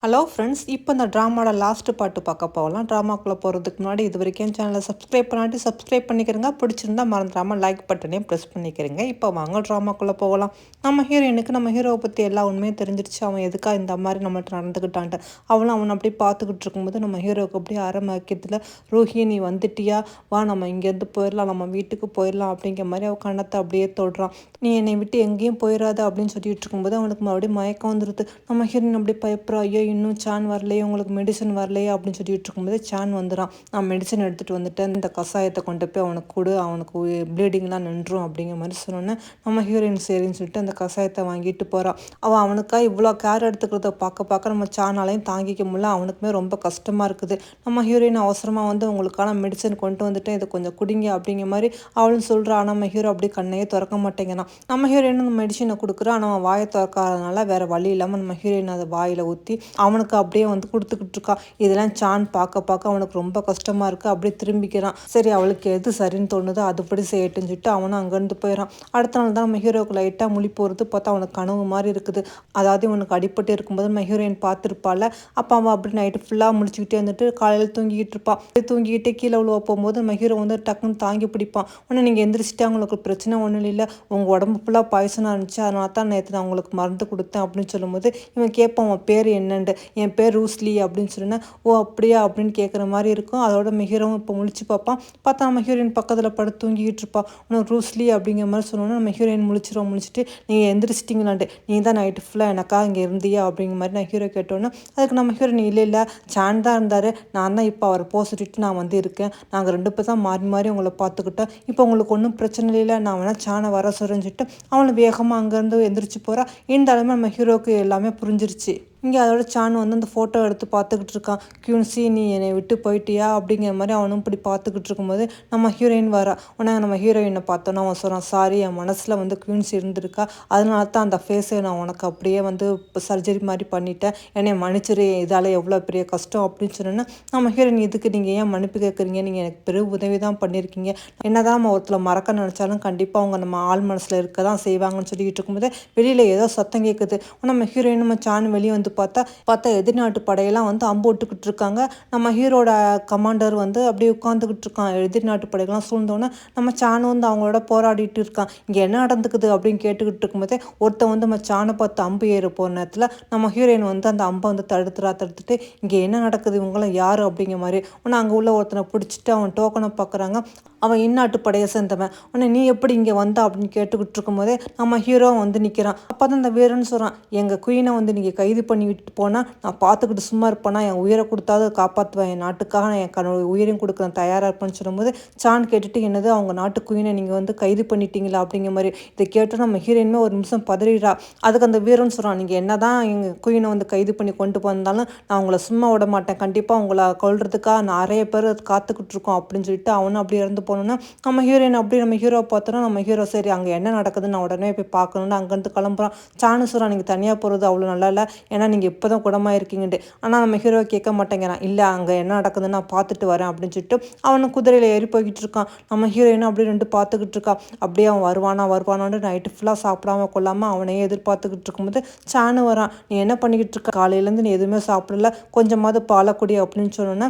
Hello friends, இப்போ இந்த ட்ராமாவோட last பாட்டு பார்க்க போகலாம். ட்ராமாக்குள்ளே போகிறதுக்கு முன்னாடி இது வரைக்கும் சேனலை சப்ஸ்கிரைப் பண்ணாட்டி சப்ஸ்கிரைப் பண்ணிக்கிறங்க. பிடிச்சிருந்தா மறந்துடாமல் லைக் பட்டனையும் ப்ரெஸ் பண்ணிக்கிறங்க. இப்போ வாங்க ட்ராமாக்குள்ளே போகலாம். நம்ம ஹீரோயினுக்கு நம்ம ஹீரோவை பற்றி எல்லா உண்மையும் தெரிஞ்சிருச்சு. அவன் எதுக்காக இந்த மாதிரி நம்மள்ட்ட நடந்துக்கிட்டான்ட்டு. அவன் அப்படி பார்த்துக்கிட்டு இருக்கும்போது நம்ம ஹீரோவுக்கு அப்படியே ஆரம்பிக்கிறதுல, ரோஹி நீ வந்துட்டியா, வா நம்ம இங்கேருந்து போயிடலாம், நம்ம வீட்டுக்கு போயிடலாம் அப்படிங்கிற மாதிரி அவன் கண்ணத்தை அப்படியே தொடுறான். நீ என்னை விட்டு எங்கேயும் போயிடாத அப்படின்னு சொல்லிட்டு இருக்கும்போது அவனுக்கு மறுபடியும் மயக்கம் வந்துடுது. நம்ம ஹீரோயின் அப்படி பயப்படுறா, ஐயோ இன்னும் சான் வரலையே, உங்களுக்கு மெடிசன் வரலையே அப்படின்னு சொல்லிட்டு இருக்கும்போது சான் வந்துடான். நான் மெடிசன் எடுத்துகிட்டு வந்துட்டேன், இந்த கஷாயத்தை கொண்டு போய் அவனுக்கு கொடு, அவனுக்கு ப்ளீடிங்லாம் நின்றும் அப்படிங்கிற மாதிரி சொன்னோன்னே நம்ம ஹீரோயின் சரின்னு சொல்லிட்டு அந்த கஷாயத்தை வாங்கிட்டு போகிறான். அவனுக்காக இவ்வளோ கேர் எடுத்துக்கிறத பார்க்க நம்ம சானாலையும் தாங்கிக்க முடியல. அவனுக்குமே ரொம்ப கஷ்டமாக இருக்குது. நம்ம ஹீரோயின் அவசரமாக வந்து உங்களுக்கான மெடிசன் கொண்டு வந்துட்டேன், இதை கொஞ்சம் குடிங்க அப்படிங்கிற மாதிரி அவளும் சொல்கிறா. ஆனால் நம்ம ஹீரோ அப்படி கண்ணையே திறக்க மாட்டேங்கிறான். நம்ம ஹீரோயின் அந்த மெடிசனை கொடுக்குறான். ஆனால் அவன் வாயை திறக்காதனால வேறு வழி இல்லாமல் நம்ம ஹீரோயின் அதை வாயில் ஊற்றி அவனுக்கு அப்படியே வந்து கொடுத்துக்கிட்டு இருக்கா. இதெல்லாம் சான் பார்க்க அவனுக்கு ரொம்ப கஷ்டமாக இருக்குது. அப்படியே திரும்பிக்கிறான். சரி அவளுக்கு எது சரின்னு தோணுதோ அதுபடி செய்யட்டுன்னு சொல்லிட்டு அவனும் அங்கேருந்து போயிடறான். அடுத்த நாள் தான் நம்ம ஹீரோவுக்கு லைட்டாக முழி போகிறது பார்த்தா அவனுக்கு கனவு மாதிரி இருக்குது. அதாவது இவனுக்கு அடிப்பட்டு இருக்கும்போது நம்ம ஹீரோயின் பார்த்துருப்பாள். அப்போ அவன் அப்படி நைட்டு ஃபுல்லாக முடிச்சுக்கிட்டே வந்துட்டு காலையில் தூங்கிக்கிட்டு இருப்பான். தூங்கிக்கிட்டே கீழே விழுவ போகும்போது நம்ம ஹீரோ வந்து டக்குன்னு தாங்கி பிடிப்பான். உடனே நீங்கள் எந்திரிச்சிட்டா உங்களுக்கு பிரச்சனை ஒன்றும் இல்லை, உங்கள் உடம்பு ஃபுல்லாக பாய்சனாக இருந்துச்சு, அதனால தான் நேற்று நான் உங்களுக்கு மருந்து கொடுத்தேன் அப்படின்னு சொல்லும்போது இவன் கேட்பான் உன் பேர் என்னண்டு. என் பேர் ரூஸ்லி அப்படின்னு சொன்னேன். ஓ அப்படியா அப்படின்னு கேட்குற மாதிரி இருக்கும். அதோட ஹீரோவும் இப்போ முழிச்சு பார்ப்பான். பார்த்தா நம்ம ஹீரோயின் பக்கத்தில் படுத்து தூங்கிக்கிட்டு இருப்பான். உனக்கு ரூஸ்லி அப்படிங்கிற மாதிரி சொன்னோன்னா நம்ம ஹீரோயின் முடிச்சுட்டு நீங்கள் எந்திரிச்சிட்டிங்களான்ட்டு, நீ தான் நைட்டு ஃபுல்லாக எனக்காக இங்கே இருந்தியா அப்படிங்கிற மாதிரி நான் ஹீரோ கேட்டோன்னே அதுக்கு நம்ம ஹீரோயின் இல்லை சான் தான் இருந்தார், நான் தான் இப்போ அவரை போக சொல்லிட்டு நான் வந்து இருக்கேன், நாங்கள் 2 பேர் தான் மாறி உங்களை பார்த்துக்கிட்டோம், இப்போ உங்களுக்கு ஒன்றும் பிரச்சனை இல்லை, நான் வேணால் சானை வர சொல்லிட்டு அவனை வேகமாக அங்கேருந்து எந்திரிச்சு போகிறா. இந்த அளவுமே நம்ம ஹீரோவுக்கு எல்லாமே புரிஞ்சிருச்சு. இங்கே அதோட சான் வந்து அந்த ஃபோட்டோ எடுத்து பார்த்துக்கிட்டு இருக்கான். கியூன்சி நீ என்னை விட்டு போயிட்டியா அப்படிங்கிற மாதிரி அவனும் இப்படி பார்த்துக்கிட்டு இருக்கும்போது நம்ம ஹீரோயின் வரா. உடனே நம்ம ஹீரோயினை பார்த்தோன்னா அவன் சொல்கிறான், சாரி என் மனசில் வந்து கியூன்சி இருந்திருக்கா, அதனால தான் அந்த ஃபேஸை நான் உனக்கு அப்படியே வந்து சர்ஜரி மாதிரி பண்ணிட்டேன், என்னை மன்னிச்சிரு, இதால் எவ்வளோ பெரிய கஷ்டம் அப்படின்னு சொன்னோன்னா நம்ம ஹீரோயின் இதுக்கு நீங்கள் ஏன் மன்னிப்பு கேட்குறீங்க, நீங்கள் எனக்கு பெரிய உதவி தான் பண்ணியிருக்கீங்க, என்ன தான் நம்ம ஒருத்தர் மறக்க நினச்சாலும் கண்டிப்பாக அவங்க நம்ம ஆள் மனசில் இருக்க தான் செய்வாங்கன்னு சொல்லிக்கிட்டு இருக்கும்போது வெளியில் ஏதோ சத்தம் கேட்குது. நம்ம ஹீரோயின் நம்ம சான் வெளியே வந்து பார்த்தா எதிர்நாட்டு படையெல்லாம் வந்து அம்பு விட்டுக்கிட்டு இருக்காங்க. நம்ம ஹீரோட கமாண்டர் வந்து அப்படியே உட்காந்துக்கிட்டு இருக்கான். எதிர்நாட்டு படைகள்லாம் சூழ்ந்தோன்னே நம்ம சான் வந்து அவங்களோட போராடிட்டு இருக்கான். இங்கே என்ன நடந்துக்குது அப்படின்னு கேட்டுக்கிட்டு இருக்கும்போதே ஒருத்தன் வந்து நம்ம சானை பார்த்து அம்பு ஏற போகிற நேரத்தில் நம்ம ஹீரோயின் வந்து அந்த அம்பை வந்து தடுத்துட்டு இங்கே என்ன நடக்குது, இவங்களாம் யார் அப்படிங்கிற மாதிரி உடனே அங்கே உள்ள ஒருத்தனை பிடிச்சிட்டு அவன் டோக்கனை பார்க்குறாங்க. அவன் இந்நாட்டு படையை சேர்ந்தவன். உடனே நீ எப்படி இங்கே வந்தா அப்படின்னு கேட்டுக்கிட்டு இருக்கும்போதே நம்ம ஹீரோ வந்து நிற்கிறான். அப்போ தான் அந்த வீரன்னு சொல்கிறான், எங்கள் குயினை வந்து நீங்கள் கைது பண்ணி விட்டு போனால் நான் பார்த்துக்கிட்டு சும்மா இருப்பேனா, என் உயிரை கொடுத்தாவது காப்பாற்றுவேன், என் நாட்டுக்காக நான் என் உயிரையும் கொடுக்க தயாராக இருப்பேன்னு சொல்லும்போது சான் கேட்டுட்டு என்னது அவங்க நாட்டு குயினை நீங்கள் வந்து கைது பண்ணிட்டீங்களா அப்படிங்கிற மாதிரி இதை கேட்டு நம்ம ஹீரோயினுமே ஒரு நிமிஷம் பதறிடுறா. அதுக்கு அந்த வீரன்னு சொல்கிறான், நீங்கள் என்ன தான் எங்கள் குயினை வந்து கைது பண்ணி கொண்டு வந்தாலும் நான் உங்களை சும்மா விட மாட்டேன், கண்டிப்பாக உங்களை கொல்றதுக்காக நிறைய பேர் காத்துக்கிட்டு இருக்கோம் அப்படின்னு சொல்லிட்டு அவனும் அப்படி இறந்து போனோன்னா நம்ம ஹீரோயின் அப்படி நம்ம ஹீரோ பார்த்தோன்னா நம்ம ஹீரோ சரி அங்கே என்ன நடக்குதுன்னு நான் உடனே போய் பார்க்கணுன்னு அங்கேருந்து கிளம்புறான். சான்னு சொல்கிறான், நீங்கள் தனியாக போகிறது அவ்வளோ நல்லா இல்லை, ஏன்னா நீங்கள் இப்போ தான் குணமாக இருக்கீங்கன்ட்டு. ஆனால் நம்ம ஹீரோ கேட்க மாட்டேங்கிறான். இல்லை அங்கே என்ன நடக்குதுன்னு நான் பார்த்துட்டு வரேன் அப்படின்னு சொல்லிட்டு அவனை குதிரையில் ஏறி போய்கிட்டு இருக்கான். நம்ம ஹீரோயினும் அப்படியே 2 பார்த்துக்கிட்டு இருக்கான். அப்படியே அவன் வருவானான்னு நைட்டு ஃபுல்லாக சாப்பிடாம கொள்ளாமல் அவனையே எதிர்பார்த்துக்கிட்டு இருக்கும்போது சானு வரான். நீ என்ன பண்ணிக்கிட்டு இருக்க, காலையிலேருந்து நீ எதுவுமே சாப்பிடல, கொஞ்சமாவது பாலக்குடி அப்படின்னு சொன்னோன்னே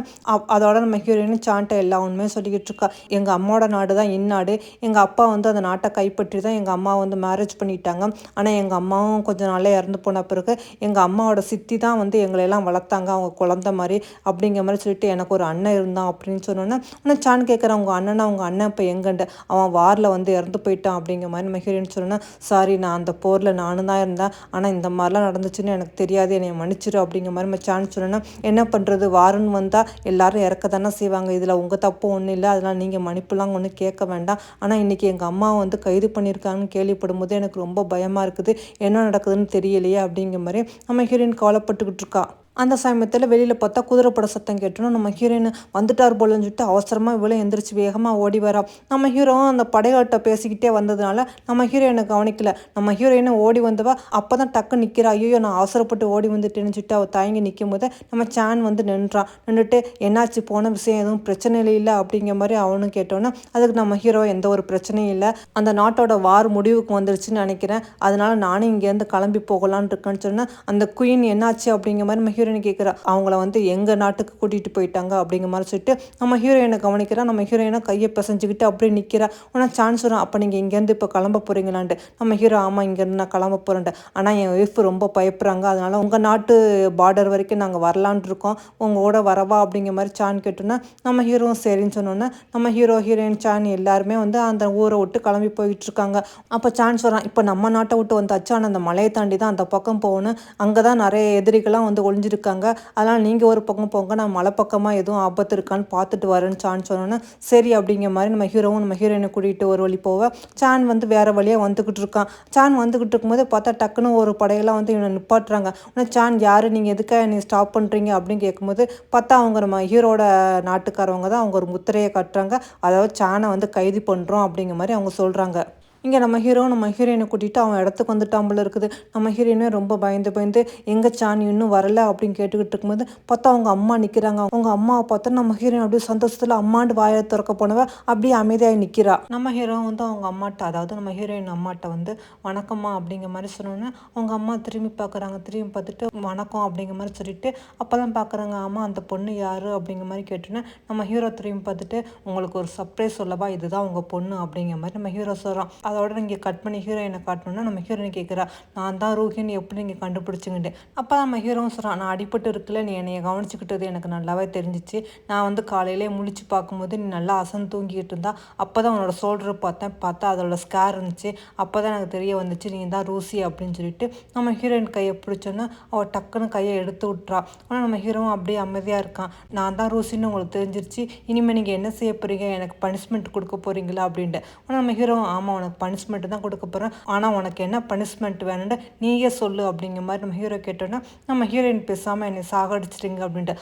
அதோட நம்ம ஹீரோயினும் சான்ட்ட எல்லா உண்மையும் சொல்லிக்கிட்டு இருக்கா. எங்கள் அம்மாவோட நாடு தான் இந்நாடு, எங்கள் அப்பா வந்து அந்த நாட்டை கைப்பற்றி தான் எங்கள் அம்மா வந்து மேரேஜ் பண்ணிட்டாங்க, ஆனால் எங்கள் அம்மாவும் கொஞ்சம் நாளே இறந்து போன பிறகு எங்கள் அம்மாவோட சித்தி தான் வந்து எங்களையெல்லாம் வளர்த்தாங்க, அவங்க குழந்த மாதிரி அப்படிங்கிற மாதிரி சொல்லிட்டு எனக்கு ஒரு அண்ணன் இருந்தான் அப்படின்னு சொன்னோன்னே இன்னும் சான் கேட்குறேன், அவங்க அண்ணன் இப்போ எங்கண்டு, அவன் வாரில் வந்து இறந்து போயிட்டான் அப்படிங்கிற மாதிரி நம்ம ஹீரோன்னு சொன்னோன்னா சாரி நான் அந்த போரில் நானும் தான் இருந்தேன், ஆனால் இந்த மாதிரிலாம் நடந்துச்சுன்னு எனக்கு தெரியாது, என்னை மன்னிச்சிரு அப்படிங்கிற மாதிரி நம்ம சான் சொன்னோன்னா என்ன பண்ணுறது, வாருன்னு வந்தால் எல்லாரும் இறக்க தானே செய்வாங்க, இதில் உங்கள் தப்பு ஒன்றும் இல்லை, அதெல்லாம் நீங்கள் மன்னிப்புலாம் ஒன்றும் கேட்க வேண்டாம், ஆனால் இன்றைக்கி எங்கள் அம்மாவை வந்து கைது பண்ணியிருக்காங்கன்னு கேள்விப்படும் போது எனக்கு ரொம்ப பயமாக இருக்குது, என்ன நடக்குதுன்னு தெரியலையே அப்படிங்கிற மாதிரி நம்ம ஹீரோயின் கவலைப்பட்டுக்கிட்டு இருக்கா. அந்த சமயத்தில் வெளியில் பார்த்தா குதிரைப்பட சத்தம் கேட்டோன்னா நம்ம ஹீரோயின் வந்துட்டார் போலன்னு சொல்லிட்டு அவசரமாக இவ்வளோ எந்திரிச்சு வேகமாக ஓடி வரா. நம்ம ஹீரோவும் அந்த படைகள்கிட்ட பேசிக்கிட்டே வந்ததுனால நம்ம ஹீரோயினை கவனிக்கல. நம்ம ஹீரோயினை ஓடி வந்தவா அப்போ தான் டக்கு நிற்கிறா. ஐயோ நான் அவசரப்பட்டு ஓடி வந்துட்டேன்னு சொல்லிட்டு அவள் தயங்கி நிற்கும் போது நம்ம சான் வந்து நின்றுட்டு என்னாச்சு, போன விஷயம் எதுவும் பிரச்சனை இல்லை அப்படிங்கிற மாதிரி அவனும் கேட்டோன்னா அதுக்கு நம்ம ஹீரோ எந்த ஒரு பிரச்சனையும் இல்லை, அந்த நாட்டோட வார் முடிவுக்கு வந்துருச்சுன்னு நினைக்கிறேன், அதனால நானும் இங்கேருந்து கிளம்பி போகலான்னு இருக்கேன்னு சொன்னேன். அந்த குயின் என்னாச்சு அப்படிங்கிற மாதிரி நம்ம ஹீரோ ஹீரோயின் கேட்குறா அவங்கள வந்து எங்கள் நாட்டுக்கு கூட்டிகிட்டு போயிட்டாங்க அப்படிங்கிற மாதிரி சொல்லிட்டு நம்ம ஹீரோயினை கவனிக்கிறா. நம்ம ஹீரோயினை கையை பிசைஞ்சுக்கிட்டு அப்படியே நிற்கிறா. ஆனால் சான்ஸ் வரும் அப்போ நீங்கள் இங்கேருந்து இப்போ கிளம்ப போகிறீங்களான்ட்டு. நம்ம ஹீரோ ஆமாம் இங்கேருந்து நான் கிளம்ப போகிறேன்ட்டு. ஆனால் என் ஒய்ஃப் ரொம்ப பயப்படுறாங்க, அதனால் உங்கள் நாட்டு பார்டர் வரைக்கும் நாங்கள் வரலான் இருக்கோம், உங்களோட வரவா அப்படிங்கிற மாதிரி சான் கேட்டோன்னா நம்ம ஹீரோவும் சரின்னு சொன்னோன்னே நம்ம ஹீரோ ஹீரோயின் சான் எல்லாருமே வந்து அந்த ஊரை விட்டு கிளம்பி போயிட்டு இருக்காங்க. அப்போ சான்ஸ் வரான் இப்போ நம்ம நாட்டை விட்டு வந்தாச்சு, ஆனால் அந்த மலையை தாண்டி தான் அந்த பக்கம் போகணும், அங்கே தான் நிறைய எதிரிகள்லாம் வந்து ஒளிஞ்சிருக்காங்க, அதனால் நீங்கள் ஒரு பக்கம் போங்க, நான் மலை பக்கமாக எதுவும் ஆபத்து இருக்கான்னு பார்த்துட்டு வரேன்னு சான் சொன்னோன்னே சரி அப்படிங்கிற மாதிரி நம்ம ஹீரோவும் நம்ம ஹீரோயினை கூட்டிகிட்டு ஒரு வழி போக சான் வந்து வேறு வழியாக வந்துக்கிட்டு இருக்கான். சான் வந்துக்கிட்டு இருக்கும்போது பார்த்தா டக்குன்னு ஒரு படையெல்லாம் வந்து இவனை நிப்பாட்டுறாங்க. ஆனால் சான் யார், நீங்கள் எதுக்காக நீ ஸ்டாப் பண்ணுறீங்க அப்படின்னு கேட்கும்போது பார்த்தா அவங்க நம்ம ஹீரோட நாட்டுக்காரவங்க தான். அவங்க ஒரு முத்திரையை கட்டுறாங்க, அதாவது சானை வந்து கைது பண்ணுறோம் அப்படிங்கிற மாதிரி அவங்க சொல்கிறாங்க. இங்கே நம்ம ஹீரோ நம்ம ஹீரோயினை கூட்டிகிட்டு அவன் இடத்துக்கு வந்துட்டாம்பல இருக்குது. நம்ம ஹீரோயினே ரொம்ப பயந்து பயந்து எங்கே சான் இன்னும் வரலை அப்படின்னு கேட்டுக்கிட்டு இருக்கும்போது பார்த்தா அவங்க அம்மா நிற்கிறாங்க. அவங்க அம்மாவை பார்த்தா நம்ம ஹீரோயின் அப்படியே சந்தோஷத்தில் அம்மாண்டு வாயை திறக்க போனவ அப்படியே அமைதியாக நிற்கிறா. நம்ம ஹீரோ வந்து அவங்க அம்மாட்ட, அதாவது நம்ம ஹீரோயின் அம்மாட்ட வந்து வணக்கம்மா அப்படிங்கிற மாதிரி சொன்னோன்னே அவங்க அம்மா திரும்பி பார்க்குறாங்க. திரும்பி பார்த்துட்டு வணக்கம் அப்படிங்கிற மாதிரி சொல்லிட்டு அப்போ தான் பார்க்குறாங்க ஆமாம் அந்த பொண்ணு யார் அப்படிங்கிற மாதிரி கேட்டோன்னே நம்ம ஹீரோ திரும்பி பார்த்துட்டு உங்களுக்கு ஒரு சர்ப்ரைஸ் சொல்லவா, இதுதான் உங்கள் பொண்ணு அப்படிங்கிற மாதிரி நம்ம ஹீரோ சொல்கிறான். அதோட நீங்கள் கட் பண்ணி ஹீரோயினை காட்டணுன்னா நம்ம ஹீரோயின் கேட்குறா நான் தான் ரூஹின்னு எப்படி நீங்கள் கண்டுபிடிச்சிங்கன்ட்டு. அப்போ நம்ம ஹீரோவும் சொல்கிறான் நான் அடிபட்டு இருக்குல்ல, நீ என்னைய கவனிச்சிக்கிட்டது எனக்கு நல்லாவே தெரிஞ்சிச்சு. நான் வந்து காலையிலே முழிச்சு பார்க்கும்போது நீ நல்லா அசந்து தூங்கிட்டு இருந்தா, அப்போ தான் உன்னோட ஷோல்டர் பார்த்தா அதோட ஸ்கேர் இருந்துச்சு, அப்போ தான் எனக்கு தெரிய வந்துச்சு நீ தான் ரூசி அப்படின்னு சொல்லிட்டு நம்ம ஹீரோயின் கையை பிடிச்சோன்னா அவள் டக்குன்னு கையை எடுத்து விட்றா. ஆனால் நம்ம ஹீரோவும் அப்படியே அமைதியாக இருக்கான். நான் தான் ரூசின்னு உங்களுக்கு தெரிஞ்சிருச்சு, இனிமேல் நீங்கள் என்ன செய்ய போகிறீங்க, எனக்கு பனிஷ்மெண்ட் கொடுக்க போகிறீங்களா அப்படின்ட்டு. ஆனால் நம்ம ஹீரோவும் ஆமாம் உனக்கு பனிஷ்மெண்ட் தான் கொடுக்க போகிறேன், ஆனால் உனக்கு என்ன பனிஷ்மெண்ட் வேணும்னு நீயே சொல்லு அப்படிங்கிற மாதிரி நம்ம ஹீரோ கேட்டோன்னா நம்ம ஹீரோயின் பேசாமல் என்னை சாகடிச்சிட்டிங்க அப்படின்ட்டு.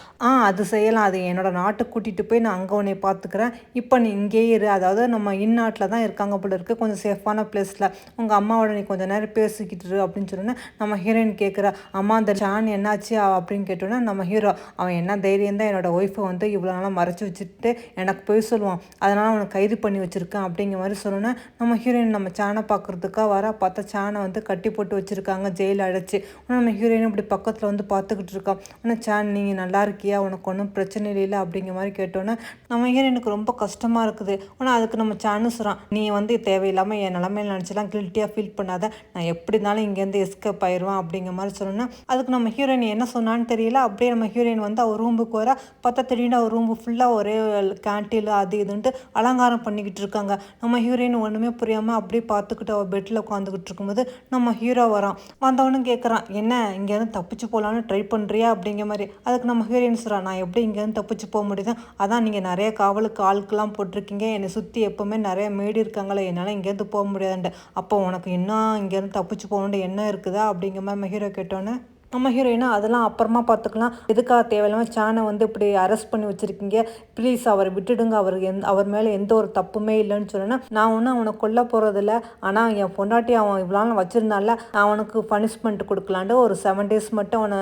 அது செய்யலாம், அது என்னோட நாட்டுக்கு கூட்டிகிட்டு போய் நான் அங்கே உன்னை பார்த்துக்கிறேன், இப்போ நீ இங்கேயே இரு, அதாவது நம்ம இந்நாட்டில் தான் இருக்காங்க போல இருக்குது, கொஞ்சம் சேஃபான பிளேஸில் உங்கள் அம்மாவோட நீ கொஞ்சம் நேரம் பேசிக்கிட்டு இரு அப்படின்னு சொன்னோன்னா நம்ம ஹீரோயின் கேட்குறா அம்மா அந்த சான் என்னாச்சு அப்படின்னு கேட்டோன்னா நம்ம ஹீரோ அவன் என்ன தைரியம் தான் என்னோட ஒய்ஃபை வந்து இவ்வளோ நாளாக மறைச்சி வச்சுட்டு எனக்கு போய் சொல்லுவான், அதனால் அவனை கைது பண்ணி வச்சுருக்கேன் அப்படிங்கிற மாதிரி சொன்னோன்னா நம்ம ஹீரோயின் நம்ம சானை பார்க்குறதுக்காக வர பார்த்தா சானை வந்து கட்டி போட்டு வச்சுருக்காங்க ஜெயிலில் அடைச்சி. ஆனால் நம்ம ஹீரோயின் இப்படி பக்கத்தில் வந்து பார்த்துக்கிட்டு இருக்கான். ஆனால் சான் நீங்கள் நல்லா இருக்கியா, உனக்கு ஒன்றும் பிரச்சனை இல்லை அப்படிங்கிற மாதிரி கேட்டோன்னே நம்ம ஹீரோயினுக்கு ரொம்ப கஷ்டமாக இருக்குது. ஆனால் அதுக்கு நம்ம சான்னு சொல்கிறான் நீ வந்து தேவையில்லாமல் என் நிலமையில நினச்சிலாம் கில்ட்டியாக ஃபீல் பண்ணாத, நான் எப்படி இருந்தாலும் இங்கேருந்து எஸ்கேப் ஆயிடுவேன் அப்படிங்கிற மாதிரி சொன்னோன்னா அதுக்கு நம்ம ஹீரோயின் என்ன சொன்னான்னு தெரியல. அப்படியே நம்ம ஹீரோயின் வந்து அவர் ரூமுக்கு வர பார்த்தா திடீர்னு அவர் ரூம்பு ஃபுல்லாக ஒரே கேன்டீன் அது இதுன்ட்டு அலங்காரம் பண்ணிக்கிட்டு இருக்காங்க. நம்ம ஹீரோயின் ஒன்றுமே புரியாமல் அப்படியே பார்த்துக்கிட்டு அவள் பெட்டில் உட்காந்துக்கிட்டு இருக்கும்போது நம்ம ஹீரோ வரான். வந்தவனும் கேட்குறான் என்ன இங்கேருந்து தப்பிச்சு போகலான்னு ட்ரை பண்ணுறியா அப்படிங்கிற மாதிரி. அதுக்கு நம்ம ஹீரோயின் சொல்கிறான் நான் எப்படி இங்கேருந்து தப்பிச்சு போக முடியுது, அதான் நீங்கள் நிறைய காவலுக்கு ஆளுக்கெல்லாம் போட்டிருக்கீங்க, என்னை சுற்றி எப்போவுமே நிறைய மேடி இருக்காங்களே, என்னால் இங்கேருந்து போக முடியாதுன்ட்டு. அப்போ உனக்கு இன்னும் இங்கேருந்து தப்பிச்சு போகணுன்ட்டு என்ன இருக்குதா அப்படிங்கிற மாதிரி நம்ம ஹீரோ கேட்டோன்னே நம்ம ஹீரோயினா அதெல்லாம் அப்புறமா பார்த்துக்கலாம், எதுக்காக தேவையில்லாமல் சானை வந்து இப்படி அரெஸ்ட் பண்ணி வச்சுருக்கீங்க, ப்ளீஸ் அவரை விட்டுடுங்க, அவர் மேலே எந்த ஒரு தப்புமே இல்லைன்னு சொன்னேன்னா நான் ஒன்றும் அவனை கொல்ல போகிறதில்ல, ஆனால் என் பொண்டாட்டி அவன் இவ்வளோ வச்சுருந்தால அவனுக்கு பனிஷ்மெண்ட் கொடுக்கலான்ட்டு ஒரு 7 days மட்டும் அவனை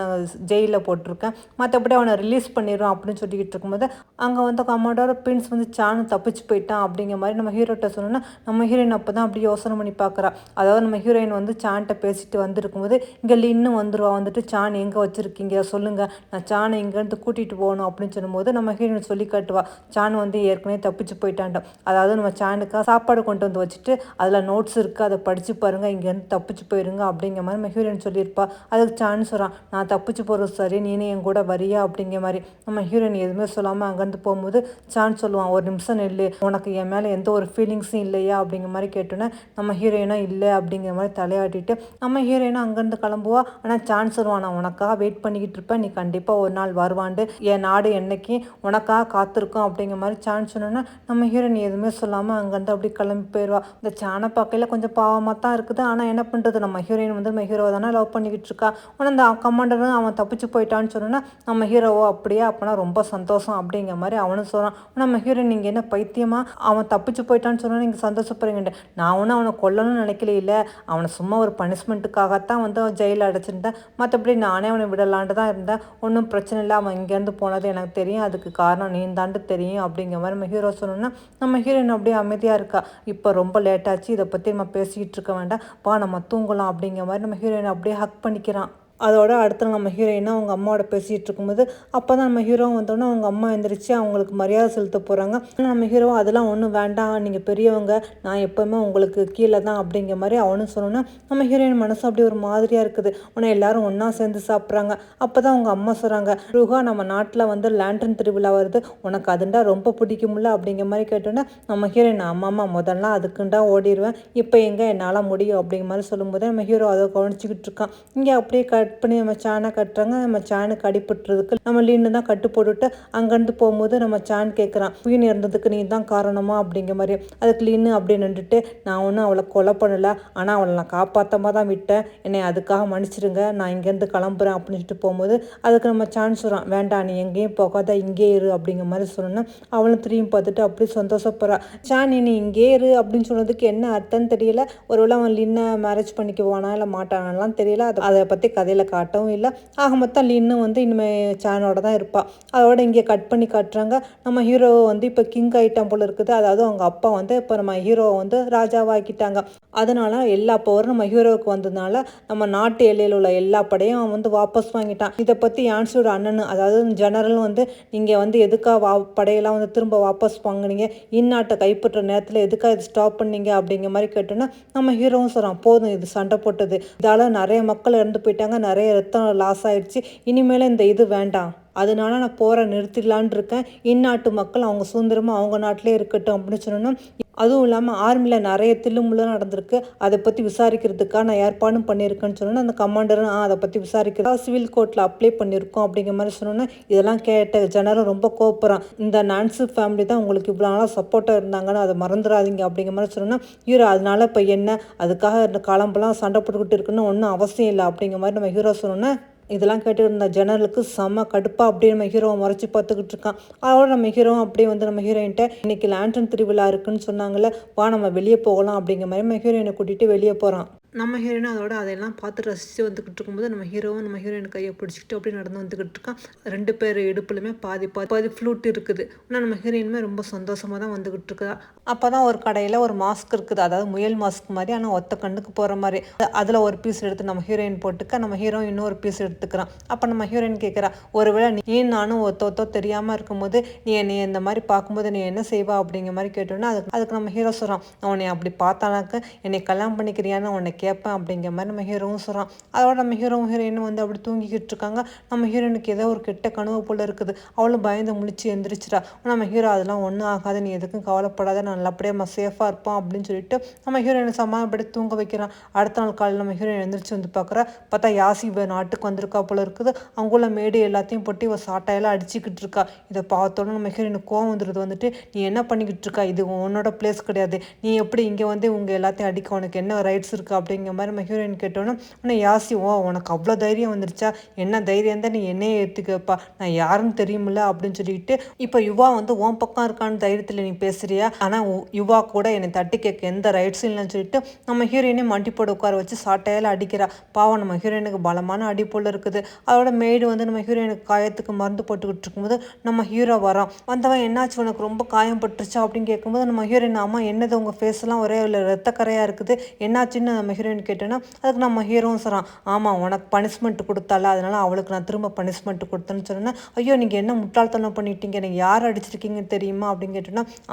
ஜெயிலில் போட்டிருக்கேன், மற்றபடி அவனை ரிலீஸ் பண்ணிடுறோம் அப்படின்னு சொல்லிக்கிட்டு இருக்கும்போது அங்கே வந்து கமாண்டோட பிரின்ஸ் வந்து சானு தப்பிச்சு போயிட்டான் அப்படிங்கிற மாதிரி நம்ம ஹீரோட்ட சொன்னோன்னா நம்ம ஹீரோயின் அப்போ தான் அப்படி யோசனை பண்ணி பார்க்குறா. அதாவது நம்ம ஹீரோயின் வந்து சான்கிட்ட பேசிட்டு வந்துருக்கும்போது இங்கே இன்னும் வந்துடுவா, வந்துட்டு சான் எங்கே வச்சுருக்கீங்க சொல்லுங்கள், நான் சானை இங்கேருந்து கூட்டிகிட்டு போகணும் அப்படின்னு சொல்லும்போது நம்ம ஹீரோயின் சொல்லி காட்டுவா சான் வந்து ஏற்கனவே தப்பிச்சு போயிட்டான்ட்டோம், அதாவது நம்ம சானுக்காக சாப்பாடு கொண்டு வந்து வச்சுட்டு அதில் நோட்ஸ் இருக்குது, அதை படித்து பாருங்கள், இங்கேருந்து தப்பிச்சு போயிருங்க அப்படிங்கிற மாதிரி நம்ம ஹீரோயின் சொல்லியிருப்பா. அதுக்கு சான் சொல்கிறான் நான் தப்பிச்சு போகிறது சரி, நீனே என் கூட வரியா அப்படிங்கிற மாதிரி. நம்ம ஹீரோயின் எதுவுமே சொல்லாமல் அங்கேருந்து போகும்போது சான் சொல்லுவான் ஒரு நிமிஷம் நெல்லு, உனக்கு என் மேலே எந்த ஒரு ஃபீலிங்ஸும் இல்லையா அப்படிங்கிற மாதிரி கேட்டோன்னே நம்ம ஹீரோயினாக இல்லை அப்படிங்கிற மாதிரி தலையாட்டிட்டு நம்ம ஹீரோயினாக அங்கேருந்து கிளம்புவா. ஆனால் சான் நான் உனக்காக வெயிட் பண்ணிக்கிட்டு இருப்பேன், நீ கண்டிப்பாக ஒரு நாள் வருவாண்டு, என் நாடு என்னைக்கு உனக்காக காத்திருக்கும் அப்படிங்கிற மாதிரி சான் சொன்னோன்னா நம்ம ஹீரோயின் எதுவுமே சொல்லாமல் அங்கேருந்து அப்படி கிளம்பி போயிடுவா. இந்த சானை பார்க்கையில் கொஞ்சம் பாவமாக தான் இருக்குது, ஆனால் என்ன பண்ணுறது, நம்ம ஹீரோயின் வந்து நம்ம ஹீரோ தானே லவ் பண்ணிக்கிட்டு இருக்கா. ஆனால் அந்த கமாண்டரும் அவன் தப்பிச்சு போயிட்டான்னு சொன்னோன்னா நம்ம ஹீரோவோ அப்படியே அப்போனா ரொம்ப சந்தோஷம் அப்படிங்கிற மாதிரி அவனும் சொல்கிறான். நம்ம ஹீரோயின் நீங்கள் என்ன பைத்தியமா, அவன் தப்பிச்சு போயிட்டான்னு சொன்னா நீங்கள் சந்தோஷப்படுறீங்க, நான் ஒன்றும் அவனை கொல்லணும்னு நினைக்கல, இல்லை அவனை சும்மா ஒரு பனிஷ்மெண்ட்டுக்காகத்தான் வந்து ஜெயிலில் அடைச்சிருந்தேன், மற்றபடி நானே அவனை விடலான்ட்டு தான் இருந்தேன், ஒன்றும் பிரச்சனை இல்லை, அவன் இங்கேருந்து போனது எனக்கு தெரியும், அதுக்கு காரணம் நீ தாண்டு தெரியும் அப்படிங்கிற மாதிரி நம்ம ஹீரோ சொன்னோன்னா நம்ம ஹீரோயின் அப்படியே அமைதியாக இருக்கா. இப்போ ரொம்ப லேட்டாச்சு, இதை பற்றி நம்ம பேசிக்கிட்டு இருக்க வேண்டாம், வா நம்ம தூங்கலாம் அப்படிங்கிற மாதிரி நம்ம ஹீரோயின் அப்படியே ஹக் பண்ணிக்கிறான். அதோட அடுத்து நம்ம ஹீரோயினா அவங்க அம்மாவோட பேசிகிட்டு இருக்கும்போது அப்போ தான் நம்ம ஹீரோ வந்தோடனே அவங்க அம்மா எந்திரிச்சு அவங்களுக்கு மரியாதை செலுத்த போகிறாங்க. நம்ம ஹீரோ அதெல்லாம் ஒன்றும் வேண்டாம், நீங்கள் பெரியவங்க, நான் எப்போவுமே உங்களுக்கு கீழே தான் அப்படிங்கிற மாதிரி அவனும் சொன்னோன்னா நம்ம ஹீரோயின் மனசு அப்படியே ஒரு மாதிரியாக இருக்குது. உடனே எல்லாரும் ஒன்றா சேர்ந்து சாப்பிட்றாங்க. அப்போ தான் அவங்க அம்மா சொல்கிறாங்க, ரூஹா நம்ம நாட்டில் வந்து லேண்டன் திருவிழா வருது, உனக்கு அதுண்டா ரொம்ப பிடிக்கும்ல அப்படிங்கிற மாதிரி கேட்டோன்னே நம்ம ஹீரோயின் ஆமாம்மா முதல்ல அதுக்குண்டா ஓடிடுவேன், இப்போ எங்கே என்னால் முடியும் அப்படிங்கிற மாதிரி சொல்லும்போது நம்ம ஹீரோ அதை கவனிச்சிக்கிட்டு இருக்கான். இங்கே அப்படியே கட் பண்ணி நம்ம சேனை கட்டுறாங்க. நம்ம சேனுக்கு அடிபட்டுறதுக்கு நம்ம லீனு தான் கட்டு போட்டுட்டு அங்கேருந்து போகும்போது நம்ம சேன் கேட்குறான், குயின் இறந்ததுக்கு நீ தான் காரணமா அப்படிங்கிற மாதிரி. அதுக்கு லீனு அப்படியே நின்றுட்டு, நான் ஒன்றும் அவளை கொலை பண்ணலை, ஆனால் அவளை நான் காப்பாற்றாம தான் விட்டேன், என்னை அதுக்காக மன்னிச்சிடுங்க, நான் இங்கேருந்து கிளம்புறேன் அப்படின்னு சொல்லிட்டு போகும்போது அதுக்கு நம்ம சேன் சொல்கிறான், வேண்டாம் நீ எங்கேயும் போகாத இங்கே இரு அப்படிங்கிற மாதிரி சொன்னோன்னா அவளும் திரும்பி பார்த்துட்டு அப்படி சந்தோஷப்படுறா. சேன் நீ இங்கே இரு அப்படின்னு சொன்னதுக்கு என்ன அர்த்தம்னு தெரியல. ஒருவேளை அவன் லின்னை மேரேஜ் பண்ணிக்குவானா இல்லை மாட்டானாலாம் தெரியல. அதை பற்றி கதையில் காட்டவும் இல்லை. ஆக மொத்தம் லின்னு வந்து இனிமேல் சேனோட தான் இருப்பாள். அதோட இங்கே கட் பண்ணி காட்டுறாங்க. நம்ம ஹீரோவை வந்து இப்போ கிங் ஐட்டம் போல் இருக்குது. அதாவது அவங்க அப்பா வந்து இப்போ நம்ம ஹீரோவை வந்து ராஜாவாக்கிட்டாங்க. அதனால எல்லா பவரும் நம்ம ஹீரோவுக்கு வந்ததுனால நம்ம நாட்டு எல்லையில் உள்ள எல்லா படையும் அவன் வந்து வாபஸ் வாங்கிட்டான். இதை பற்றி யான்சியோட அண்ணனு அதாவது ஜெனரலும் வந்து நீங்கள் வந்து எதுக்காக படையெல்லாம் வந்து திரும்ப வாபஸ் வாங்கினீங்க, இந்நாட்டை கைப்பற்ற நேரத்தில் எதுக்காக இது ஸ்டாப் பண்ணீங்க அப்படிங்கிற மாதிரி கேட்டோன்னா நம்ம ஹீரோவும் சொல்கிறான், போதும் இது சண்டை போட்டது, இதால் நிறைய மக்கள் இறந்து போயிட்டாங்க, நிறைய ரத்தம் லாஸ் ஆயிடுச்சு, இனிமேல் இந்த இது வேண்டாம், அதனால நான் போரை நிறுத்திடலான் இருக்கேன், இந்நாட்டு மக்கள் அவங்க சுதந்திரமாக அவங்க நாட்டிலே இருக்கட்டும் அப்படின்னு சொன்னோன்னா, அதுவும் இல்லாமல் ஆர்மியில் நிறைய தில்லுமுள்ளும் நடந்திருக்கு, அதை பற்றி விசாரிக்கிறதுக்காக நான் ஏற்பாடும் பண்ணியிருக்கேன்னு சொன்னோன்னா அந்த கமாண்டரும் அதை பற்றி விசாரிக்கிறதா சிவில் கோர்ட்டில் அப்ளை பண்ணியிருக்கோம் அப்படிங்கிற மாதிரி சொன்னோன்னா இதெல்லாம் கேட்ட ஜெனரல் ரொம்ப கோபப்படுறான். இந்த நான்சி ஃபேமிலி தான் உங்களுக்கு இவ்வளோ நாளாக சப்போர்ட்டாக இருந்தாங்கன்னு அதை மறந்துடாதீங்க அப்படிங்கிற மாதிரி சொன்னோன்னா ஹீரோ அதனால இப்போ என்ன அதுக்காக இந்த காலம்பெல்லாம் சண்டை போட்டுக்கிட்டு இருக்குன்னு ஒன்றும் அவசியம் இல்லை அப்படிங்கிற மாதிரி நம்ம ஹீரோ சொன்னோன்னா இதெல்லாம் கேட்டு இருந்த ஜெனரலுக்கு செம்ம கடுப்பாக அப்படியே நம்ம ஹீரோவை முறைச்சி பார்த்துக்கிட்டு இருக்கான். அதோட நம்ம ஹீரோவும் அப்படியே வந்து நம்ம ஹீரோயின்ட்ட இன்னைக்கு லேண்டன் திருவிழா இருக்குன்னு சொன்னாங்கல்ல, வா நம்ம வெளியே போகலாம் அப்படிங்கிற மாதிரி நம்ம ஹீரோயினை கூட்டிகிட்டு வெளியே போகிறான். நம்ம ஹீரோயினும் அதோட அதையெல்லாம் பார்த்து ரசித்து வந்துக்கிட்டு இருக்கும்போது நம்ம ஹீரோவும் நம்ம ஹீரோயின் கையை பிடிச்சிக்கிட்டு அப்படியே நடந்து வந்துக்கிட்டு இருக்கான். 2 பேர் இடுப்புலையுமே பாதி ஃப்ளூட் இருக்குது. ஆனால் நம்ம ஹீரோயினுமே ரொம்ப சந்தோஷமாக தான் வந்துக்கிட்டு இருக்குதா. அப்போ தான் ஒரு கடையில் ஒரு மாஸ்க் இருக்குது, அதாவது முயல் மாஸ்க் மாதிரி, ஆனால் ஒத்த கண்ணுக்கு போகிற மாதிரி. அதில் ஒரு பீஸ் எடுத்து நம்ம ஹீரோயின் போட்டுக்க, நம்ம ஹீரோ இன்னொரு பீஸ் எடுத்துக்கிறான். அப்போ நம்ம ஹீரோயின் கேட்குறா, ஒருவேளை நீ நானும் ஒத்த தெரியாமல் இருக்கும்போது நீ இந்த மாதிரி பார்க்கும்போது நீ என்ன செய்வா அப்படிங்கிற மாதிரி கேட்டோன்னா அதுக்கு நம்ம ஹீரோ சொல்கிறான், உன்னை அப்படி பார்த்தானாக்க என்னை கல்யாணம் பண்ணிக்கிறியான்னு உன்னை கேட்பேன் அப்படிங்கிற மாதிரி நம்ம ஹீரோவும் சொல்கிறான். அதோட நம்ம ஹீரோயினும் வந்து அப்படி தூங்கிக்கிட்டு இருக்காங்க. நம்ம ஹீரோயினுக்கு ஏதோ ஒரு கெட்ட கனவு போல் இருக்குது. அவளும் பயந்து முழிச்சு எந்திரிச்சிட்டா. நம்ம ஹீரோ அதெல்லாம் ஒன்றும் ஆகாது, நீ எதுக்கும் கவலைப்படாத, நான் நல்லபடியாக நம்ம சேஃபாக இருப்போம் அப்படின்னு சொல்லிட்டு நம்ம ஹீரோயினை சமாளப்படி தூங்க வைக்கிறான். அடுத்த நாள் காலையில் நம்ம ஹீரோயின் எந்திரிச்சு வந்து பார்க்குறா, பார்த்தா யாசி நாட்டுக்கு வந்திருக்கா போல இருக்குது. அங்குள்ள மேடு எல்லாத்தையும் போட்டு இவ சாட்டையெல்லாம் அடிச்சுக்கிட்டு இருக்கா. இதை பார்த்தோன்னே நம்ம ஹீரோயினுக்கு கோவம் வந்துட்டு நீ என்ன பண்ணிக்கிட்டு இருக்கா, இது உன்னோட பிளேஸ் கிடையாது, நீ எப்படி இங்கே வந்து உங்கள் எல்லாத்தையும் அடிக்க உனக்கு என்ன ரைட்ஸ் இருக்குது அப்படிங்கிற மாதிரி நம்ம ஹீரோயின் கேட்டோன்னே உன்னை யாசி, உனக்கு அவ்வளோ தைரியம் வந்துருச்சா, என்ன தைரியம் தான் நீ என்னையே ஏற்றுக்கப்பா, நான் யாருன்னு தெரியுமில்ல அப்படின்னு சொல்லிட்டு இப்போ யுவா வந்து உன் பக்கம் இருக்கான்னு தைரியத்தில் நீ பேசுறியா, ஆனால் யுவா கூட என்னை தட்டி கேட்க எந்த ரைட்ஸும் இல்லைன்னு சொல்லிட்டு நம்ம ஹீரோயினே மண்டி போட உட்கார வச்சு சாட்டையால் அடிக்கிறா. பாவம் நம்ம ஹீரோயினுக்கு பலமான அடி போல் இருக்குது. அதோட மேடு வந்து நம்ம ஹீரோயினுக்கு காயத்துக்கு மருந்து போட்டுக்கிட்டு இருக்கும்போது நம்ம ஹீரோ வரான். வந்தவன் என்னாச்சு உனக்கு ரொம்ப காயம் பட்டுருச்சா அப்படின்னு கேட்கும்போது நம்ம ஹீரோயின் ஆமா என்னது உங்கள் ஃபேஸ் எல்லாம் ஒரே ரத்த கரையாக இருக்குது, என்னாச்சுன்னு நம்ம ஹீரோயின் கேட்டோன்னா அதுக்கு நம்ம ஹீரோவும் சொல்கிறான், ஆமாம் உனக்கு பனிஷ்மெண்ட் கொடுத்தால அதனால் அவளுக்கு நான் திரும்ப பனிஷ்மெண்ட் கொடுத்தேன்னு சொன்னேன். ஐயோ நீங்கள் என்ன முட்டாள்தனம் பண்ணிட்டீங்க, நீங்கள் யார் அடிச்சிருக்கீங்கன்னு தெரியுமா அப்படின்னு கேட்டோன்னா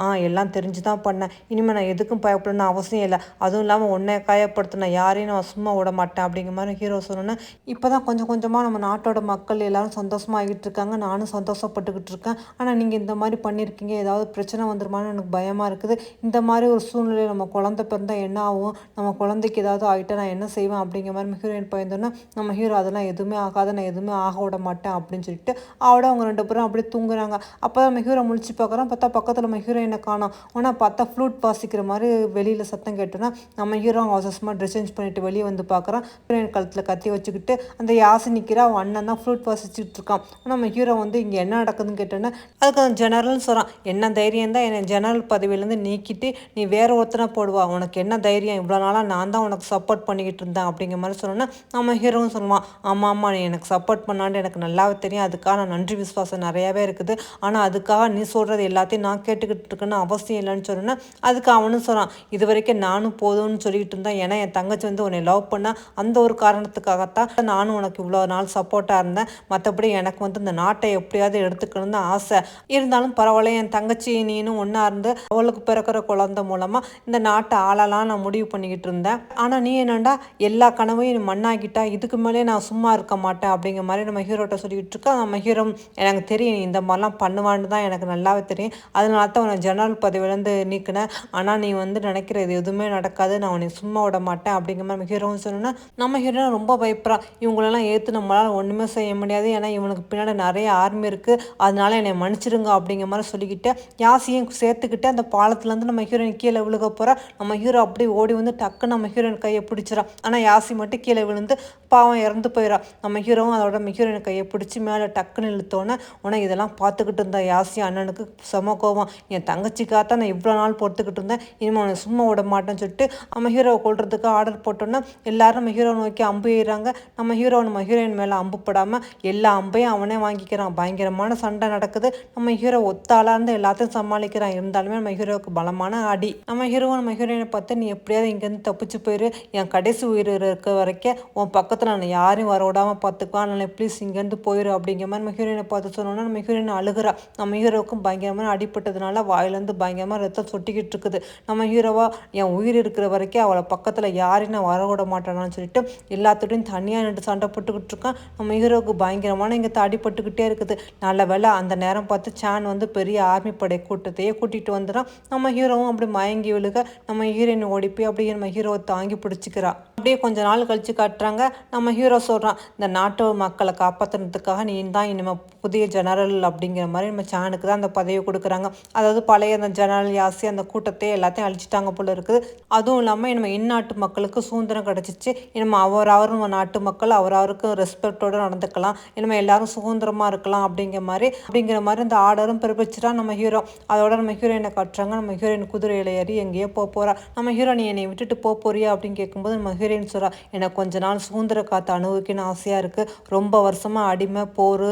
எல்லாம் தெரிஞ்சு தான் பண்ணேன், இனிமேல் நான் எதுக்கும் பயப்படணும்னு அவசியம் இல்லை, அதுவும் இல்லாமல் உன்னை காயப்படுத்தின யாரையும் நான் சும்மா விட மாட்டேன் அப்படிங்கிற மாதிரி ஹீரோ சொன்னேன். இப்போ தான் கொஞ்சம் கொஞ்சமாக நம்ம நாட்டோட மக்கள் எல்லாரும் சந்தோஷமாகிட்டு இருக்காங்க, நானும் சந்தோஷப்பட்டுக்கிட்டு இருக்கேன், ஆனால் நீங்கள் இந்த மாதிரி பண்ணியிருக்கீங்க, ஏதாவது பிரச்சனை வந்துருமான்னு எனக்கு பயமாக இருக்குது, இந்த மாதிரி ஒரு சூழ்நிலை நம்ம குழந்தை பிறந்தால் என்ன ஆகும், நம்ம குழந்தைக்கு ஏதாவது ஆகிட்டா நான் என்ன செய்வேன் அப்படிங்கிற மாதிரி ஹீரோயின் பயந்தோன்னா நம்ம ஹீரோ அதெல்லாம் எதுவுமே ஆகாத, நான் எதுவுமே ஆக விட மாட்டேன் அப்படின்னு சொல்லிட்டு அவட அவங்க 2 பேரும் அப்படியே தூங்குறாங்க. அப்போ நம்ம ஹீரோ முழிச்சு பார்க்குறோம், பார்த்தா பக்கத்தில் நம்ம ஹீரோயினை காணோம். ஆனால் பார்த்தா ஃப்ளூட் வாசிக்கிற மாதிரி வெளியில் சத்தம் கேட்டோன்னா நம்ம ஹீரோ அவசரமாக ட்ரெஸ் சேஞ்ச் பண்ணிட்டு வெளியே வந்து பார்க்குறான். ஹீரோயின் கழுத்தில் கத்தி வச்சுக்கிட்டு அந்த யாசி நிற்கிற அவன் அண்ணன் தான் ஃப்ளூட் வாசிச்சுட்டு இருக்கான். நம்ம ஹீரோ வந்து இங்கே என்ன நடக்குதுன்னு கேட்டோன்னா அதுக்கு அந்த ஜெனரல்னு சொல்கிறான், என்ன தைரியம் தான் என்னை ஜெனரல் பதவியிலேருந்து நீக்கிட்டு நீ வேற ஒருத்தனை போடுவா, உனக்கு என்ன தைரியம், இவ்வளோ நாளாக நான் தான் உனக்கு உனக்கு சப்போர்ட் பண்ணிக்கிட்டு இருந்தேன் அப்படிங்கிற மாதிரி சொன்னோன்னா நம்ம ஹீரோவும் சொல்லுவான், ஆமாம் ஆமாம் நீ எனக்கு சப்போர்ட் பண்ணான்னு எனக்கு நல்லாவே தெரியும், அதுக்காக நான் நன்றி விசுவாசம் நிறையாவே இருக்குது, ஆனால் அதுக்காக நீ சொல்கிறது எல்லாத்தையும் நான் கேட்டுக்கிட்டு இருக்கேன்னு அவசியம் இல்லைன்னு சொன்னோன்னா அதுக்கு அவனும் சொல்கிறான், இது வரைக்கும் நானும் போதும்னு சொல்லிக்கிட்டு இருந்தேன், ஏன்னா என் தங்கச்சி வந்து உன்னை லவ் பண்ணால் அந்த ஒரு காரணத்துக்காகத்தான் நானும் உனக்கு இவ்வளோ நாள் சப்போர்ட்டாக இருந்தேன், மற்றபடி எனக்கு வந்து இந்த நாட்டை எப்படியாவது எடுத்துக்கணும்னு தான் ஆசை, இருந்தாலும் பரவாயில்ல என் தங்கச்சி நீனும் ஒன்றா இருந்து அவளுக்கு பிறக்கிற குழந்தை மூலமாக இந்த நாட்டை ஆளலாம் நான் முடிவு பண்ணிக்கிட்டு இருந்தேன், ஆனால் நீ என்னண்டா எல்லா கனவையும் நீ மண்ணாக்கிட்டா, இதுக்கு மேலே நான் சும்மா இருக்க மாட்டேன் அப்படிங்கிற மாதிரி நம்ம ஹீரோட்ட சொல்லிக்கிட்டு இருக்கா. நம்ம ஹீரோ எனக்கு தெரியும் நீ இந்த மாதிரிலாம் பண்ணுவான்னு தான் எனக்கு நல்லாவே தெரியும், அதனால தான் உன்னை ஜெனரல் பதவியிலேருந்து நீக்கினேன், ஆனால் நீ வந்து நினைக்கிற இது எதுவுமே நடக்காது, நான் உன்னை சும்மா விட மாட்டேன் அப்படிங்கிற மாதிரி நம்ம ஹீரோவும் சொன்னோன்னா நம்ம ஹீரோ ரொம்ப பயப்படுறா, இவங்களெல்லாம் ஏற்று நம்மளால் ஒன்றுமே செய்ய முடியாது, ஏன்னா இவனுக்கு பின்னாடி நிறைய ஆர்மி இருக்குது, அதனால என்னை மன்னிச்சிடுங்க அப்படிங்கிற மாதிரி சொல்லிக்கிட்டு யாசியும் சேர்த்துக்கிட்டு அந்த பாலத்துலேருந்து நம்ம ஹீரோயின் கீழே விழுக போகிறா. நம்ம ஹீரோ அப்படி ஓடி வந்து டக்குன்னு நம்ம ஹீரோயின் கையை பிடிச்சிடா, ஆனால் யாசி மட்டும் கீழே விழுந்து பாவம் இறந்து போயிடா. நம்ம ஹீரோவும் அதோட ஹீரோயின் கையை பிடிச்சி மேலே டக்குன்னு இழுத்தோன்னே உனக்கு இதெல்லாம் பார்த்துக்கிட்டு இருந்த யாசி அண்ணனுக்கு செம கோவம், என் தங்கச்சிக்காகத்தான் நான் இவ்வளோ நாள் பொறுத்துக்கிட்டு இருந்தேன், இனிமேல் அவனை சும்மா விட மாட்டேன்னு சொல்லிட்டு நம்ம ஹீரோவை கொள்றதுக்கு ஆர்டர் போட்டோன்னா எல்லாரும் நம்ம ஹீரோவை நோக்கி அம்பு ஏறாங்க. நம்ம ஹீரோ நம்ம ஹீரோயின் மேலே அம்பு படாமல் எல்லா அம்பையும் அவனே வாங்கிக்கிறான். பயங்கரமான சண்டை நடக்குது. நம்ம ஹீரோ ஒத்தாளாக இருந்து எல்லாத்தையும் சமாளிக்கிறான். இருந்தாலுமே நம்ம ஹீரோவுக்கு பலமான அடி. நம்ம ஹீரோவை நம்ம ஹீரோயினை பார்த்து நீ எப்படியாவது இங்கேருந்து தப்பிச்சு போயிரு, என் கடைசி உயிர் இருக்க வரைக்கும் உன் பக்கத்தில் நான் யாரையும் வர விடாமல் பார்த்துக்குவான், அதனால் ப்ளீஸ் இங்கேருந்து போயிரு அப்படிங்கிற மாதிரி நம்ம ஹீரோயினை பார்த்து சொன்னோன்னா நம்ம ஹீரோயின் அழுகிறா. நம்ம ஹீரோவுக்கும் பயங்கரமான அடிப்பட்டதுனால வாயிலேருந்து பயங்கரமாக ரத்தம் சொட்டிக்கிட்டு இருக்குது. நம்ம ஹீரோவா என் உயிர் இருக்கிற வரைக்கும் அவளை பக்கத்தில் யாரையும் நான் வர விட மாட்டேனான்னு சொல்லிட்டு எல்லாத்துடையும் தனியாக நின்று சண்டை போட்டுக்கிட்டு இருக்கான். நம்ம ஹீரோவுக்கு பயங்கரமான இங்கே அடிபட்டுக்கிட்டே இருக்குது. நல்ல வேலை அந்த நேரம் பார்த்து சான் வந்து பெரிய ஆர்மி படை கூட்டத்தையே கூட்டிகிட்டு வந்துடான். நம்ம ஹீரோவும் அப்படி மயங்கி விழுக நம்ம ஹீரோயின் ஓடி போய் அப்படியே நம்ம ஹீரோவை தாங்கி பிடிச்சிக்கிறா. அப்படியே கொஞ்ச நாள் கழிச்சு காட்டுறாங்க. நம்ம ஹீரோ சொல்கிறான், இந்த நாட்டு மக்களை காப்பாற்றுறதுக்காக நீ தான் இனிமேல் புதிய ஜெனரல் அப்படிங்கிற மாதிரி நம்ம சானுக்கு தான் அந்த பதவி கொடுக்குறாங்க. அதாவது பழைய அந்த ஜெனரல் யாசி அந்த கூட்டத்தை எல்லாத்தையும் அழிச்சிட்டாங்க போல இருக்குது. அதுவும் இல்லாமல் நம்ம இந்நாட்டு மக்களுக்கு சுதந்திரம் கிடச்சிச்சு, இனிமேல் அவரும் நாட்டு மக்கள் அவருக்கு ரெஸ்பெக்டோடு நடந்துக்கலாம், இனிமேல் எல்லாரும் சுதந்திரமாக இருக்கலாம் அப்படிங்கிற மாதிரி அந்த ஆர்டரும் பிறப்பிச்சுட்டா நம்ம ஹீரோ. அதோட நம்ம ஹீரோயினை காட்டுறாங்க. நம்ம ஹீரோயின் குதிரையில் ஏறி எங்கேயோ போகிறா. நம்ம ஹீரோ நீ என்னை விட்டுட்டு போறியா அப்படின்னு கேட்கும்போது நம்ம ஹீரோயின் சொல்கிறா, எனக்கு கொஞ்ச நாள் சுதந்திர காற்று அனுபவிக்கணும்னு ஆசையாக இருக்குது, ரொம்ப வருஷமாக அடிமை போர்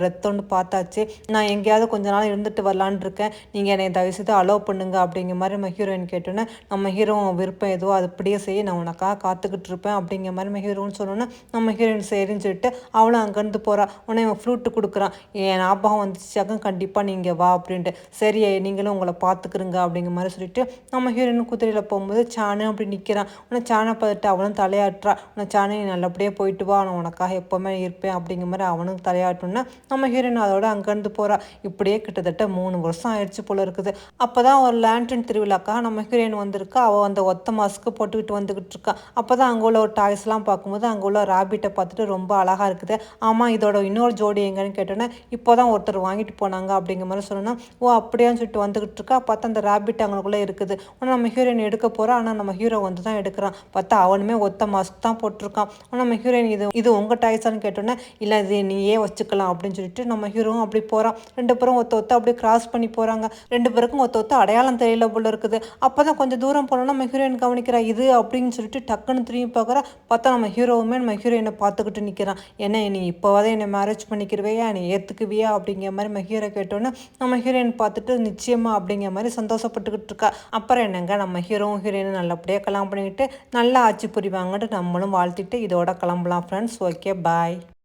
ரத்தம்னு பார்த்தாச்சு, நான் எங்கேயாவது கொஞ்ச நாள் இருந்துட்டு வரலான் இருக்கேன், நீங்கள் என்னை தயவுசெய்து அலோவ் பண்ணுங்க அப்படிங்கிற மாதிரி நம்ம ஹீரோயின் கேட்டோன்னே நம்ம ஹீரோ விருப்பம் எதுவோ அது அப்படியே செய்ய நான் உனக்காக காத்துக்கிட்டு இருப்பேன் அப்படிங்கிற மாதிரி நம்ம ஹீரோன்னு சொன்னோன்னே நம்ம ஹீரோயின் சரின்னு சொல்லிட்டு அவளும் அங்கேருந்து போகிறா. உடனே இவன் ஃப்ளூட்டு கொடுக்குறான், என் ஞாபகம் வந்துச்சாக்க கண்டிப்பாக நீங்கள் வா அப்படின்ட்டு, சரி நீங்களும் உங்களை பார்த்துக்குறங்க அப்படிங்கிற மாதிரி சொல்லிட்டு நம்ம ஹீரோயின் குதிரையில் போகும்போது சானு அப்படி நிற்கிறான். உன்னை சானை பார்த்துட்டு அவளும் தலையாட்டுறா, உன்னை சாணி நீ நல்லபடியாக போயிட்டு வா, நான் உனக்காக எப்போவுமே இருப்பேன் அப்படிங்கிற மாதிரி அவனுக்கு தலையாட்டோன்னா நம்ம ஹீரோயின் அதோட அங்கேருந்து போகிறா. இப்படியே கிட்டத்தட்ட 3 வருஷம் ஆயிடுச்சு போல இருக்குது. அப்போ தான் ஒரு லேண்டன் திருவிழாக்காக நம்ம ஹீரோயின் வந்திருக்கா. அவள் அந்த ஒத்த மாஸ்க்கு போட்டுக்கிட்டு வந்துக்கிட்டு இருக்கா. அப்போ தான் அங்கே உள்ள ஒரு டாய்ஸ்லாம் பார்க்கும்போது அங்கே உள்ள ராபிட்டை பார்த்துட்டு ரொம்ப அழகாக இருக்குது. ஆமாம் இதோட இன்னொரு ஜோடி எங்கன்னு கேட்டோன்னே இப்போ தான் ஒருத்தர் வாங்கிட்டு போனாங்க அப்படிங்கிற மாதிரி சொன்னோன்னா ஓ அப்படியான்னு சொல்லிட்டு வந்துக்கிட்டு இருக்கா. பார்த்தா அந்த ராபிட் அங்களுக்குள்ளே இருக்குது. ஆனால் நம்ம ஹீரோயின் எடுக்க போகிறா. ஆனால் நம்ம ஹீரோ வந்து தான் எடுக்கிறான். பார்த்தா அவனுமே ஒத்த மாஸ்க் தான் போட்டிருக்கான். ஆனால் நம்ம ஹீரோயின் இது உங்கள் டாய்ஸான்னு கேட்டோன்னே இல்லை இது நீயே வச்சுக்கலாம் அப்படின்னு சொல்லிட்டு நம்ம ஹீரோவும் அப்படி போகிறான். 2 பேரும் ஒத்த அப்படியே கிராஸ் பண்ணி போகிறாங்க. 2 பேருக்கும் ஒத்த அடையாளம் தெரியல போல இருக்குது. அப்போ தான் கொஞ்சம் தூரம் போனோன்னா நம்ம ஹீரோயின் கவனிக்கிறா இது அப்படின்னு சொல்லிட்டு டக்குன்னு திரும்பி பார்க்குறா. பார்த்தா நம்ம ஹீரோவுமே நம்ம ஹீரோயினை பார்த்துக்கிட்டு நிற்கிறான். என்ன நீ இப்போவாதே என்னை மேரேஜ் பண்ணிக்கிறவையா, நீ ஏற்றுக்குவியா அப்படிங்கிற மாதிரி நம்ம ஹீரோ கேட்டோன்னே நம்ம ஹீரோயின் பார்த்துட்டு நிச்சயமா அப்படிங்கிற மாதிரி சந்தோஷப்பட்டுக்கிட்டு இருக்கா. அப்புறம் என்னங்க நம்ம ஹீரோவும் ஹீரோயினும் நல்லபடியாக கல்யாணம் பண்ணிக்கிட்டு நல்லா ஆட்சி புரிவாங்கன்ட்டு நம்மளும் வாழ்த்திட்டு இதோட கிளம்பலாம் ஃப்ரெண்ட்ஸ். Okay bye.